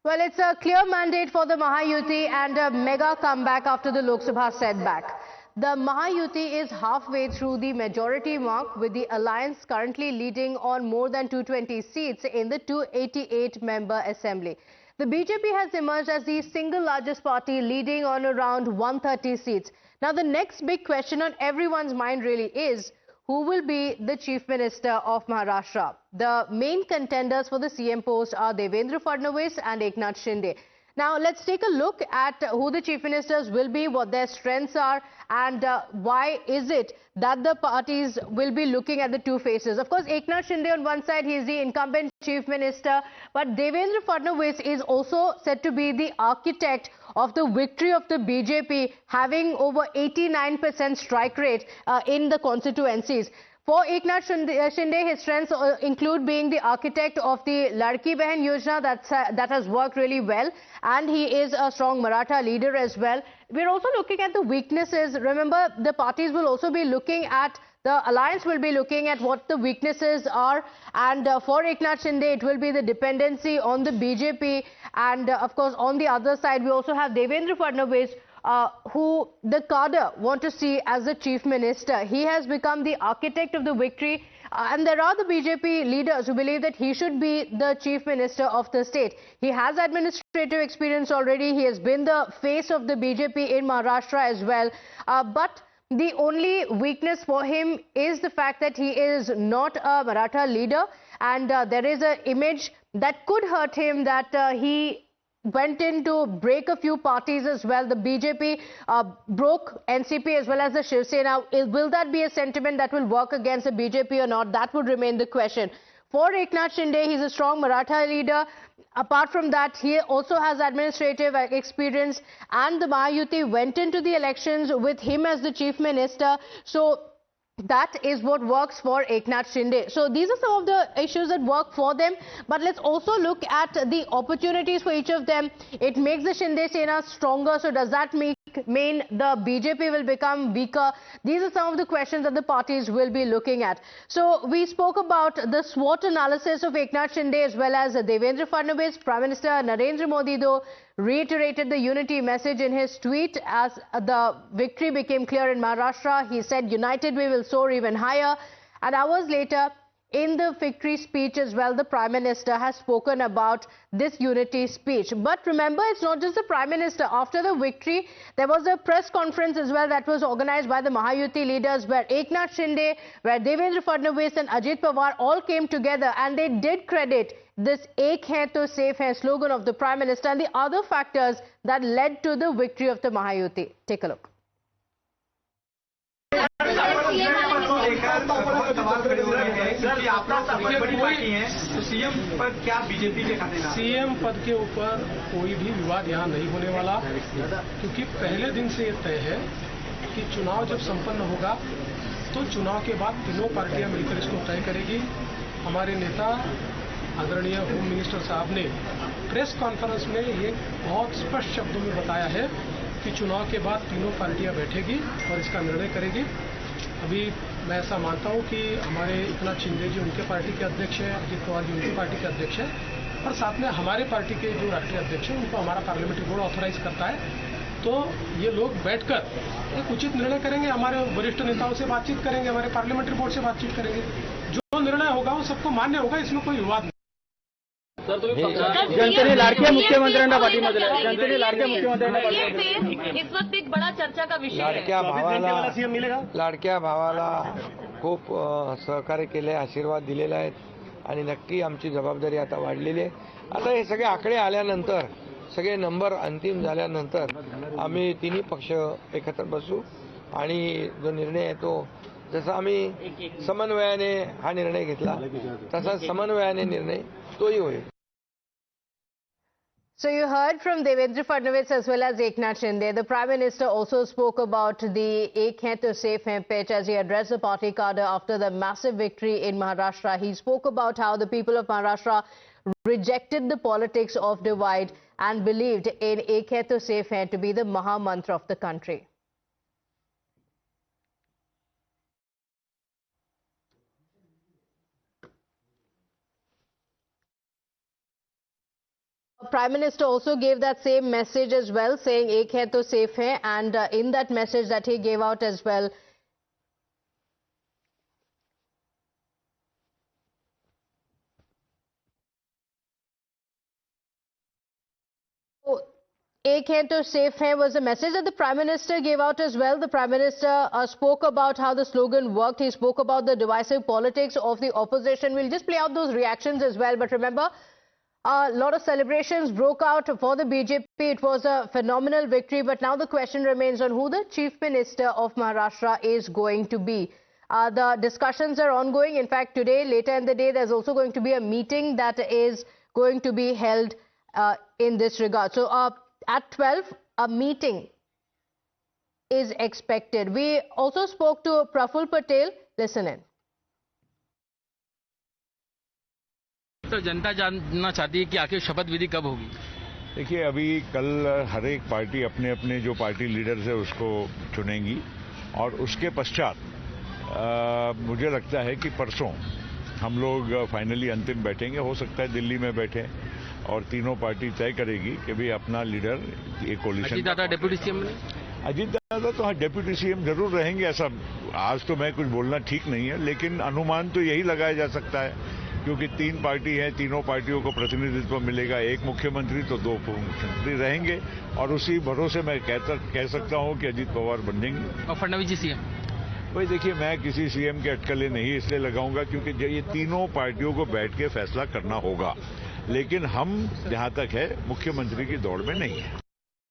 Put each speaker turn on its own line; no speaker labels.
Well, it's a clear mandate for the Mahayuti and a mega comeback after the Lok Sabha setback. The Mahayuti is halfway through the majority mark, with the alliance currently leading on more than 220 seats in the 288-member assembly. The BJP has emerged as the single largest party, leading on around 130 seats. Now, the next big question on everyone's mind really is, who will be the Chief Minister of Maharashtra? The main contenders for the CM post are Devendra Fadnavis and Eknath Shinde. Now, let's take a look at who the Chief Ministers will be, what their strengths are, and why is it that the parties will be looking at the two faces. Of course, Eknath Shinde on one side, he is the incumbent Chief Minister, but Devendra Fadnavis is also said to be the architect of the victory of the BJP, having over 89% strike rate in the constituencies. For Eknath Shinde, his strengths include being the architect of the Ladki Behan Yojana that has worked really well, and he is a strong Maratha leader as well. We're also looking at the weaknesses. Remember, the parties will also be looking at, the alliance will be looking at what the weaknesses are, and for Eknath Shinde, it will be the dependency on the BJP, and of course, on the other side, we also have Devendra Fadnavis, who the cadre want to see as the Chief Minister. He has become the architect of the victory, and there are the BJP leaders who believe that he should be the Chief Minister of the state. He has administrative experience already. He has been the face of the BJP in Maharashtra as well. But the only weakness for him is the fact that he is not a Maratha leader, and there is an image that could hurt him, that he went in to break a few parties as well. The BJP broke NCP as well as the Shiv Sena. Will that be a sentiment that will work against the BJP or not? That would remain the question. For Eknath Shinde, he's a strong Maratha leader. Apart from that, he also has administrative experience, and the Mahayuti went into the elections with him as the Chief Minister. So that is what works for Eknath Shinde. So these are some of the issues that work for them. But let's also look at the opportunities for each of them. It makes the Shinde Sena stronger. So does that mean the BJP will become weaker? These are some of the questions that the parties will be looking at. So we spoke about the SWOT analysis of Eknath Shinde as well as Devendra Fadnavis. Prime Minister Narendra Modi, though, reiterated the unity message in his tweet as the victory became clear in Maharashtra. He said, "United we will soar even higher." And hours later, in the victory speech as well, the Prime Minister has spoken about this unity speech. But remember, it's not just the Prime Minister. After the victory, there was a press conference as well that was organized by the Mahayuti leaders, where Eknath Shinde, where Devendra Fadnavis and Ajit Pawar all came together, and they did credit this "Ek hai to safe hai" slogan of the Prime Minister and the other factors that led to the victory of the Mahayuti. Take a look.
CM पद के ऊपर कोई भी विवाद यहाँ नहीं होने वाला, क्योंकि पहले दिन से ये तय है कि चुनाव जब संपन्न होगा तो चुनाव के बाद तीनों पार्टियां मिलकर इसको तय करेगी। हमारे नेता आदरणीय होम मिनिस्टर साहब ने प्रेस कॉन्फ्रेंस में ये बहुत स्पष्ट शब्दों में बताया है कि चुनाव के बाद तीनों पार्टियां बैठेगी और इसका निर्णय करेगी। अभी मैं ऐसा मानता हूं कि हमारे एकनाथ शिंदे जी उनके पार्टी के अध्यक्ष हैं, अजित पवार जी उनकी पार्टी के अध्यक्ष हैं, और साथ में हमारे पार्टी के जो राष्ट्रीय अध्यक्ष हैं उनको हमारा पार्लियामेंट्री बोर्ड ऑथोराइज करता है। तो ये लोग बैठकर एक उचित निर्णय करेंगे, हमारे वरिष्ठ नेताओं से बातचीत करेंगे, हमारे पार्लियामेंट्री बोर्ड से बातचीत करेंगे। जो निर्णय होगा वो सबको मान्य होगा, इसमें कोई विवाद नहीं।
जनतेने लाडक्या मुख्यमंत्र्यांना पाठिंबा दिला, जनतेने लाडक्या मुख्यमंत्र्यांना पाठिंबा
इस वक्त एक बड़ा चर्चा का विषय है।
लाडक्या भावाला खूप सहकार्य केले, आशीर्वाद दिलेला आहे आणि नक्की आमची जबाबदारी आता वाढलेली आहे। आता हे सगळे आकडे आल्यानंतर, सगळे नंबर अंतिम झाल्यानंतर आम्ही तिन्ही पक्ष एकत्र बसू आणि जो निर्णय आहे तो, जसा आम्ही समन्वयाने हा निर्णय घेतला तसा समन्वयाने निर्णय तोही होईल।
So you heard from Devendra Fadnavis as well as Eknath Shinde. The Prime Minister also spoke about the "Ek hai to safe hai" pitch as he addressed the party cadre after the massive victory in Maharashtra. He spoke about how the people of Maharashtra rejected the politics of divide and believed in "Ek hai to safe hai" to be the Maha Mantra of the country. Prime Minister also gave that same message as well, saying "Ek hai to safe hai," and in that message that he gave out as well, "Ek hai to safe hai" was a message that the Prime Minister gave out as well. The Prime Minister spoke about how the slogan worked. He spoke about the divisive politics of the opposition. We'll just play out those reactions as well. But remember, a lot of celebrations broke out for the BJP. It was a phenomenal victory. But now the question remains on who the Chief Minister of Maharashtra is going to be. The discussions are ongoing. In fact, today, later in the day, there's also going to be a meeting that is going to be held in this regard. So at 12, a meeting is expected. We also spoke to Praful Patel. Listen in.
तो जनता जानना चाहती है कि आखिर शपथ विधि कब होगी?
देखिए, अभी कल हर एक पार्टी अपने अपने जो पार्टी लीडर्स है उसको चुनेंगी और उसके पश्चात मुझे लगता है कि परसों हम लोग फाइनली अंतिम बैठेंगे। हो सकता है दिल्ली में बैठे और तीनों पार्टी तय करेगी कि भी अपना लीडर एक कोलिशन।
अजीत दादा डिप्टी सीएम
अजीत दादा तो हाँ डिप्टी सीएम जरूर रहेंगे। ऐसा आज तो मैं कुछ बोलना ठीक नहीं है, लेकिन अनुमान तो यही लगाया जा सकता है क्योंकि तीन पार्टी है, तीनों पार्टियों को प्रतिनिधित्व मिलेगा। एक मुख्यमंत्री तो दो मुख्यमंत्री रहेंगे और उसी भरोसे मैं कह सकता हूं कि अजीत पवार बन जाएंगे।
और फडणवीस जी सीएम?
भाई देखिए, मैं किसी सीएम के अटकलें नहीं इसलिए लगाऊंगा क्योंकि ये तीनों पार्टियों को बैठ के फैसला करना होगा, लेकिन हम जहां तक है मुख्यमंत्री की दौड़ में नहीं है।